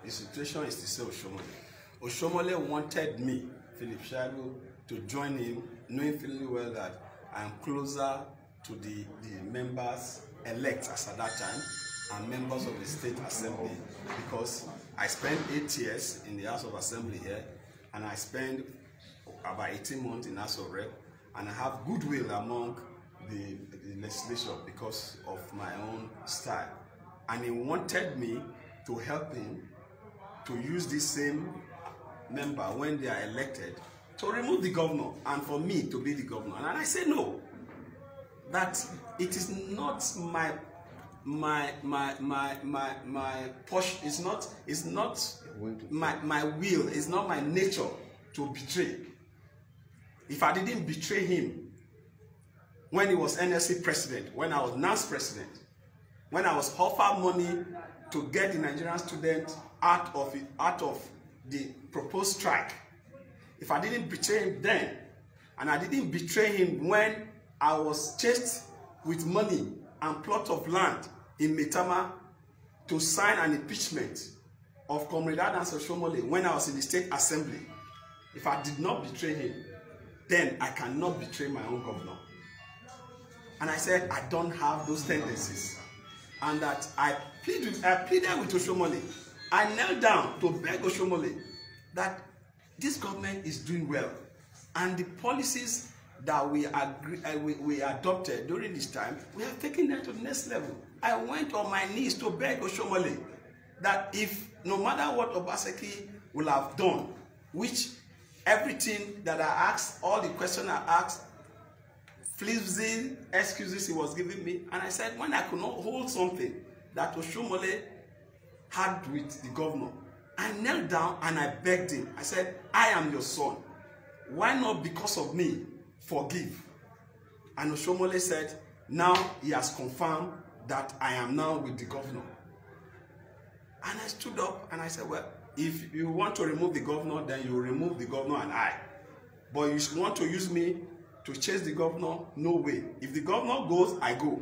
the situation is to say Oshiomhole. Oshiomhole wanted me, Philip Shaibu, to join him, knowing fully well that I am closer to the members elect as at that time and members of the State Assembly, because I spent 8 years in the House of Assembly here, and I spent about 18 months in House of Rep, and I have goodwill among the legislature because of my own style. And he wanted me to help him to use this same member when they are elected to remove the governor and for me to be the governor. And I say no, that it is not my push, it's not my will, it's not my nature to betray. If I didn't betray him when he was NLC president, when I was NAS president, when I was offered money to get the Nigerian students out of the proposed strike, if I didn't betray him then, and I didn't betray him when I was chased with money and plot of land in Metama to sign an impeachment of Comrade Oshiomhole when I was in the State Assembly, if I did not betray him, then I cannot betray my own governor. And I said I don't have those tendencies, and that I pleaded with Oshiomhole. I knelt down to beg Oshiomhole that this government is doing well, and the policies that we adopted during this time, we have taken them to the next level. I went on my knees to beg Oshiomhole that if no matter what Obaseki will have done, which everything that I asked, all the questions I asked, flimsy excuses he was giving me, and I said when I could not hold something that Oshiomhole had with the governor, I knelt down and I begged him. I said, I am your son. Why not, because of me, forgive? And Oshiomhole said, now he has confirmed that I am now with the governor. And I stood up and I said, well, if you want to remove the governor, then you remove the governor and I. But you want to use me to chase the governor? No way. If the governor goes, I go.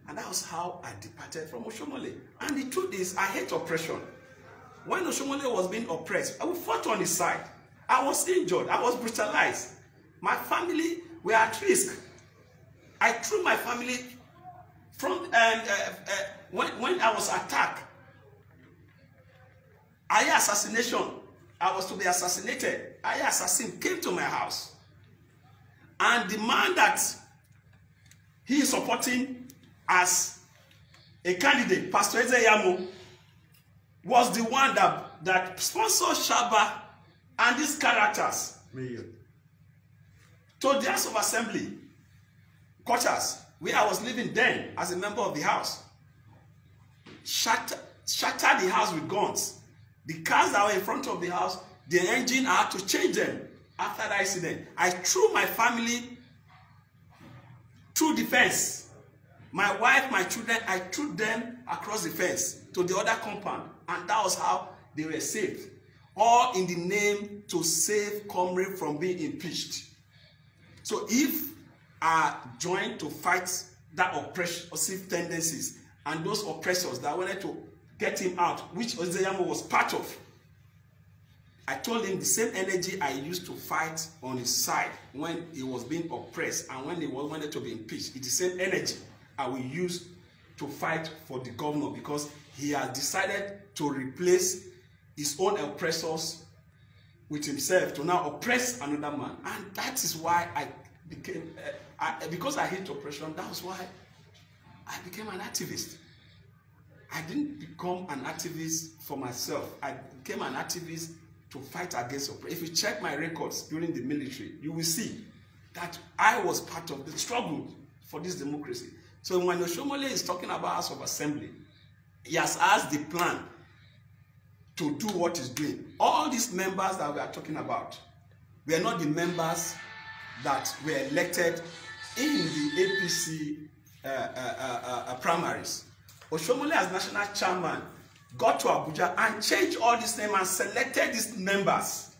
And that was how I departed from Oshiomhole. And the truth is, I hate oppression. When Oshiomhole was being oppressed, I fought on his side. I was injured. I was brutalized. My family were at risk. I threw my family from when I was attacked. Aya assassination. I was to be assassinated. Aya assassin came to my house, and the man that he is supporting as a candidate, Pastor Ezeyamo, was the one that sponsored Shaba and these characters to the House of Assembly quarters, where I was living then as a member of the House. Shattered the house with guns. The cars that were in front of the house, the engine, I had to change them after the accident. I threw my family through the fence. My wife, my children, I threw them across the fence to the other compound. And that was how they were saved. All in the name to save Comrade from being impeached. So if I joined to fight that oppressive tendencies and those oppressors that wanted to get him out, which Ezeyamo was part of, I told him the same energy I used to fight on his side when he was being oppressed and when he wanted to be impeached, it's the same energy I will use to fight for the governor, because he has decided to replace his own oppressors with himself to now oppress another man. And that is why I became, because I hate oppression, that was why I became an activist. I didn't become an activist for myself. I became an activist to fight against oppression. If you check my records during the military, you will see that I was part of the struggle for this democracy. So when Oshiomhole is talking about House of Assembly, he has asked the plan to do what he's doing. All these members that we are talking about were not the members that were elected in the APC primaries. Oshiomhole, as national chairman, got to Abuja and changed all these names and selected these members.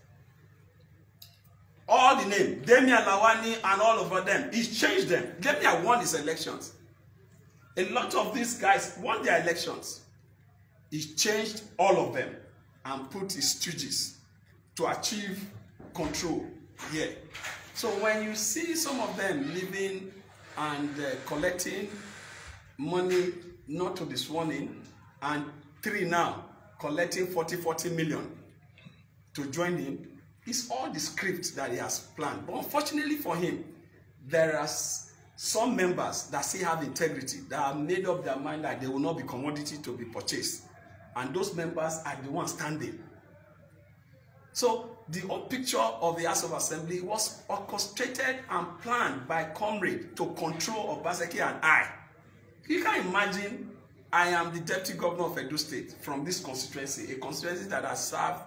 All the names, Damian Lawani and all of them, he changed them. Damian won his elections. A lot of these guys won their elections. He changed all of them. and put his stooges to achieve control here. So when you see some of them living and collecting money not to be sworn in, and 3 now collecting 40 million to join him, it's all the script that he has planned. But unfortunately for him, there are some members that still have integrity, that have made up their mind that they will not be commodity to be purchased. And those members are the ones standing. So the whole picture of the House of Assembly was orchestrated and planned by Comrade to control Obaseki and I. You can imagine, I am the Deputy Governor of Edo State from this constituency, a constituency that has served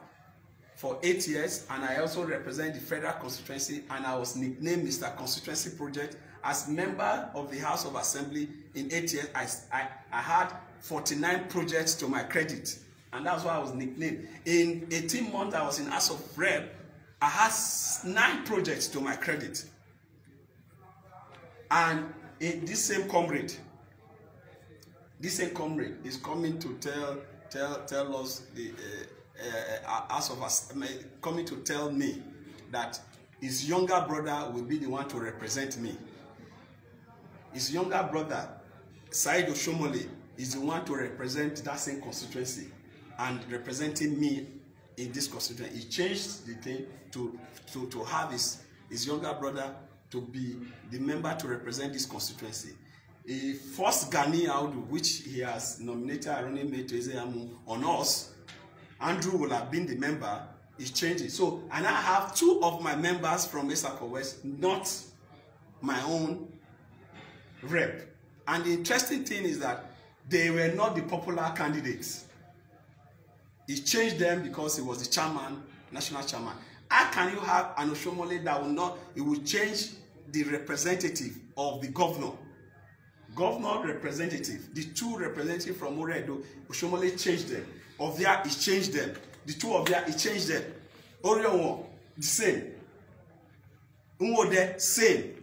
for 8 years, and I also represent the federal constituency, and I was nicknamed Mr. Constituency Project. As member of the House of Assembly in 8 years, I had 49 projects to my credit, and that's why I was nicknamed. In 18 months I was in House of Rep, I had 9 projects to my credit. And this same comrade is coming to tell us, the House of Assembly, coming to tell me that his younger brother will be the one to represent me. His younger brother, Oshiomhole, is the one to represent that same constituency and representing me in this constituency. He changed the thing to have his younger brother to be the member to represent this constituency. A first Gani Audu, which he has nominated on us, Andrew will have been the member, is changing. So, and I have 2 of my members from Esako West, not my own rep. And the interesting thing is that they were not the popular candidates. He changed them because he was the chairman, national chairman. How can you have an Oshiomhole that will not, it will change the representative of the governor? Governor representative, the 2 representatives from Oredo, Oshiomhole changed them. Ovia, he changed them. The 2 Ovia, he changed them. Orionwo, the same. Nwode, same.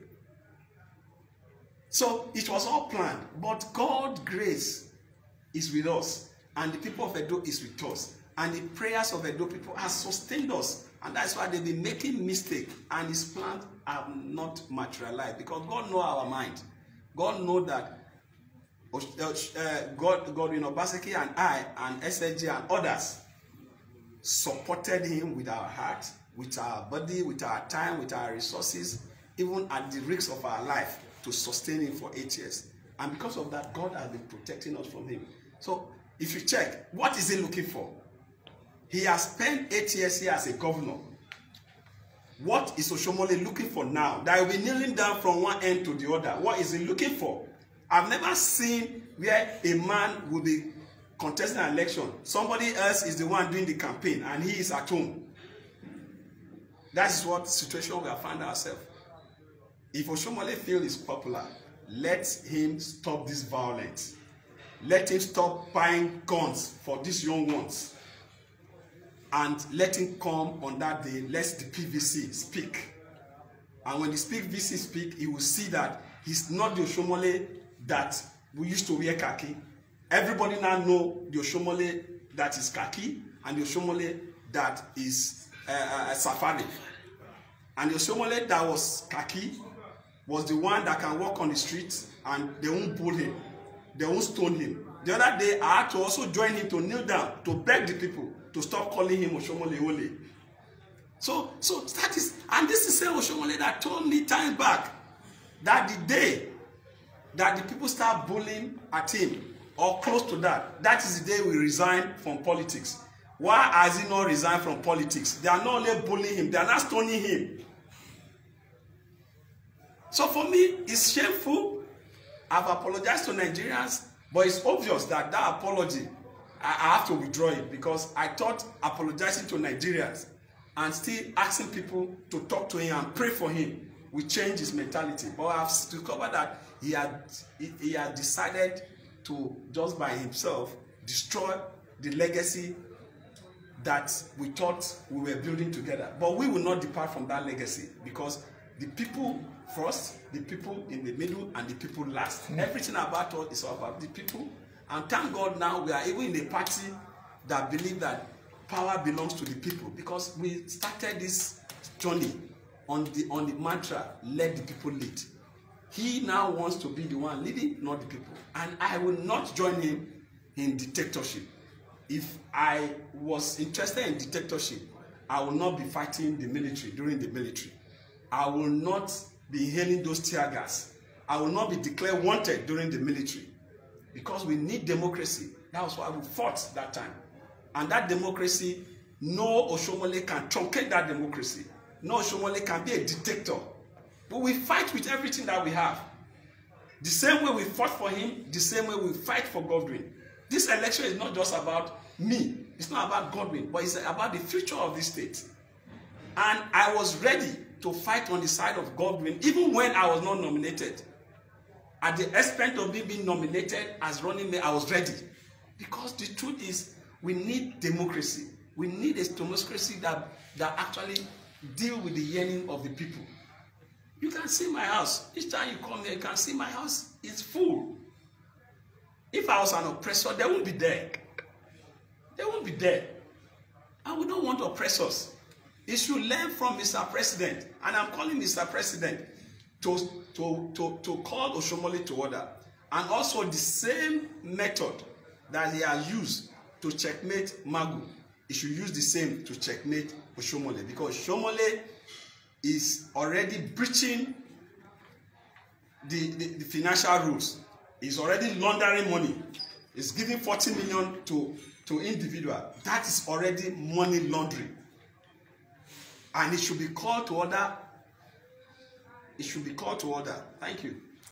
So it was all planned, but God's grace is with us, and the people of Edo is with us, and the prayers of Edo people have sustained us, and that's why they've been making mistakes, and his plans have not materialized, because God knows our mind. God knows that God in Obaseki and I and SLG and others supported him with our heart, with our body, with our time, with our resources, even at the risk of our life, to sustain him for 8 years. And because of that, God has been protecting us from him. So if you check, what is he looking for? He has spent 8 years here as a governor. What is Oshiomhole looking for now? That he will be kneeling down from one end to the other. What is he looking for? I've never seen where a man will be contesting an election. Somebody else is the one doing the campaign and he is at home. That is what situation we have found ourselves. If Oshiomhole feels is popular, let him stop this violence. Let him stop buying guns for these young ones. And let him come on that day, let the PVC speak. And when the PVC speak, he will see that he's not the Oshiomhole that we used to wear khaki. Everybody now know the Oshiomhole that is khaki and the Oshiomhole that is safari. And the Oshiomhole that was khaki was the one that can walk on the streets and they won't pull him, they won't stone him. The other day, I had to also join him to kneel down to beg the people to stop calling him Oshiomhole Ole. So that is, and this is the same Oshiomhole that told me time back that the day that the people start bullying at him or close to that, that is the day we resign from politics. Why has he not resigned from politics? They are not only bullying him, they are not stoning him. So for me, it's shameful. I've apologized to Nigerians, but it's obvious that that apology, I have to withdraw it, because I thought apologizing to Nigerians and still asking people to talk to him and pray for him will change his mentality. But I've discovered that he had decided to, just by himself, destroy the legacy that we thought we were building together. But we will not depart from that legacy, because the people first, the people in the middle, and the people last. Everything about us is about the people. And thank God now we are even in a party that believe that power belongs to the people, because we started this journey on the mantra, let the people lead. He now wants to be the one leading, not the people. And I will not join him in dictatorship. If I was interested in dictatorship, I will not be fighting the military during the military. I will not be inhaling those tear gas. I will not be declared wanted during the military. Because we need democracy. That was why we fought that time. And that democracy, no Oshiomhole can truncate that democracy. No Oshiomhole can be a dictator. But we fight with everything that we have. The same way we fought for him, the same way we fight for Godwin. This election is not just about me. It's not about Godwin, but it's about the future of this state. And I was ready to fight on the side of Godwin, even when I was not nominated. At the expense of me being nominated as running mate, I was ready. Because the truth is, we need democracy. We need a democracy that actually deal with the yearning of the people. You can see my house. Each time you come here, you can see my house is full. If I was an oppressor, they won't be there. They won't be there. And we don't want oppressors. He should learn from Mr. President. And I'm calling Mr. President to call Oshiomhole to order. And also the same method that he has used to checkmate Magu, he should use the same to checkmate Oshiomhole. Because Oshiomhole is already breaching the financial rules. He's already laundering money. He's giving 40 million to individual. That is already money laundering. And it should be called to order. It should be called to order. Thank you.